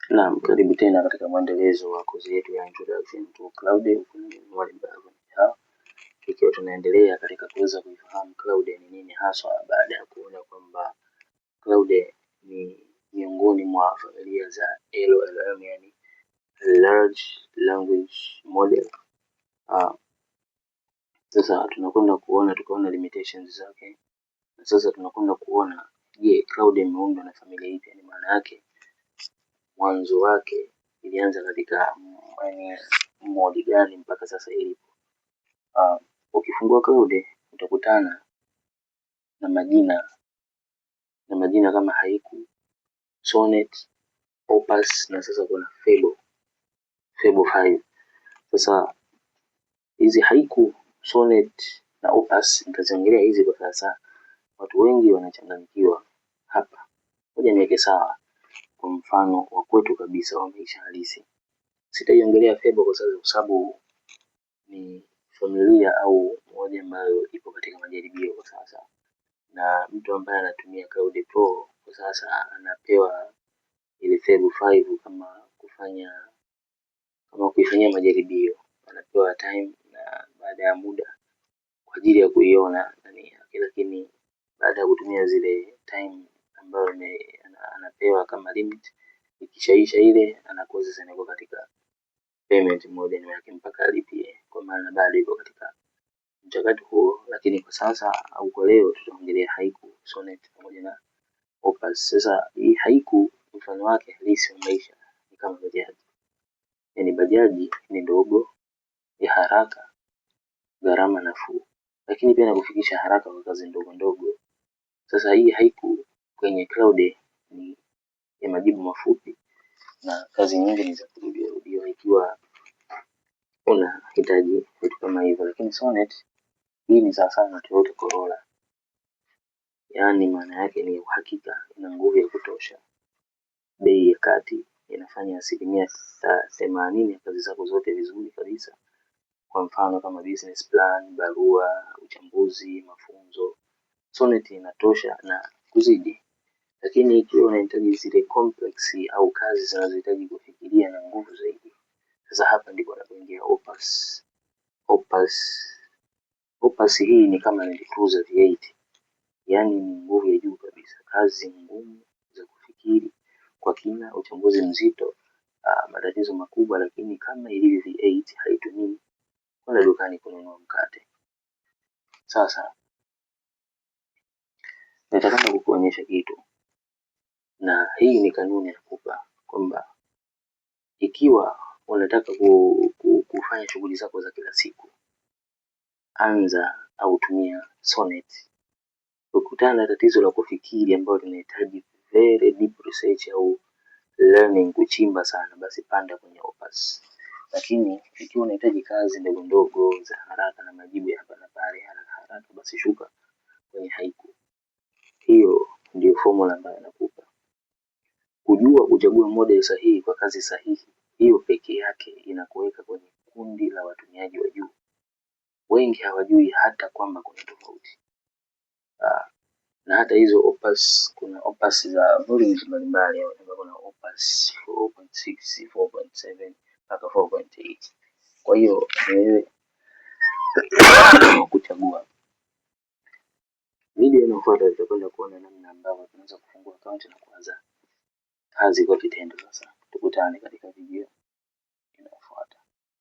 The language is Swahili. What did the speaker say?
Naam, karibu tena katika mwendelezo wa kozi yetu ya Introduction to Cloud. Mwalimu Baraka hapa, ikiwa tunaendelea katika kuweza kuifahamu cloud ni nini haswa, baada ya kuona kwamba cloud ni miongoni mwa familia za LLM, yani Large Language Model. Sasa tunakwenda kuona tukaona limitations zake, na sasa tunakwenda kuona je, cloud imeundwa na familia ipi? Yani maana yake mwanzo wake ilianza katika modi gani mpaka sasa ilipo. Ukifungua cloud utakutana na majina kama Haiku, Sonnet, Opus na sasa kuna Fable 5. Sasa hizi Haiku, Sonnet na Opus nitaziongelea hizi kwa sasa. Watu wengi wanachanganyikiwa hapa. Ngoja niweke sawa kwa mfano wa kwetu kabisa wa maisha halisi. Sitaiongelea Fable kwa sababu ni familia au moja ambayo ipo katika majaribio kwa sasa, na mtu ambaye anatumia Cloud Pro kwa sasa anapewa ile Fable 5 kama kuifanyia majaribio, anapewa time na baada ya muda kwa ajili ya kuiona ndani yake, lakini baada ya kutumia zile time ambayo anapewa kama limit, ikishaisha ile anakuwa sasa yuko katika payment mode yake mpaka alipie, kwa maana bado iko katika mchakato huo. Lakini kwa sasa au kwa leo tutaongelea Haiku, Sonnet pamoja na Opus. Sasa hii Haiku mfano wake halisi wa maisha ni kama bajaji. Yani bajaji ni ndogo, ya haraka, gharama nafuu, lakini pia inakufikisha haraka kwa kazi ndogo ndogo. Sasa hii Haiku kwenye cloud ni ya majibu mafupi na kazi nyingi ni za kurudia rudia ikiwa unahitaji vitu kama hivyo. Lakini Sonnet hii ni sawa na Toyota Corolla, yaani maana yake ni uhakika, ina nguvu ya kutosha, bei ya kati, inafanya 80% ya kazi zako zote vizuri kabisa. Kwa mfano kama business plan, barua, uchambuzi, mafunzo, Sonnet inatosha na kuzidi. Lakini ikiwa unahitaji zile complex au kazi zinazohitaji kufikiria na nguvu zaidi, sasa hapa ndipo anapoingia Opus. Opus hii ni kama Land Cruiser V8, yaani ni nguvu ya juu kabisa, kazi ngumu za kufikiri kwa kina, uchambuzi mzito, matatizo makubwa. Lakini kama ilivyo V8 haitumii kwenda dukani kununua mkate. Sasa nataka kukuonyesha kitu, na hii ni kanuni ya kupa kwamba ikiwa unataka kufanya shughuli zako za kila siku, anza au tumia Sonnet. Ukutana na tatizo la kufikiri ambalo linahitaji very deep research au learning, kuchimba sana, basi panda kwenye Opus. Lakini ikiwa unahitaji kazi ndogo ndogo za haraka na majibu ya hapa na pale haraka, basi shuka kwenye Haiku. Hiyo ndio formula ambayo nakupa. Kujua kuchagua model sahihi kwa kazi sahihi, hiyo pekee yake inakuweka kwenye kundi la watumiaji wa juu. Wengi hawajui hata kwamba kuna tofauti. Na hata hizo Opus, kuna Opus za volumes mbalimbali, kuna Opus 4.6, 4.7 mpaka 4.8. Kwa hiyo wewe kuchagua. Video inayofuata tutakwenda kuona namna ambavyo tunaweza kufungua account na kuanza kazi kwa vitendo. Sasa tukutane katika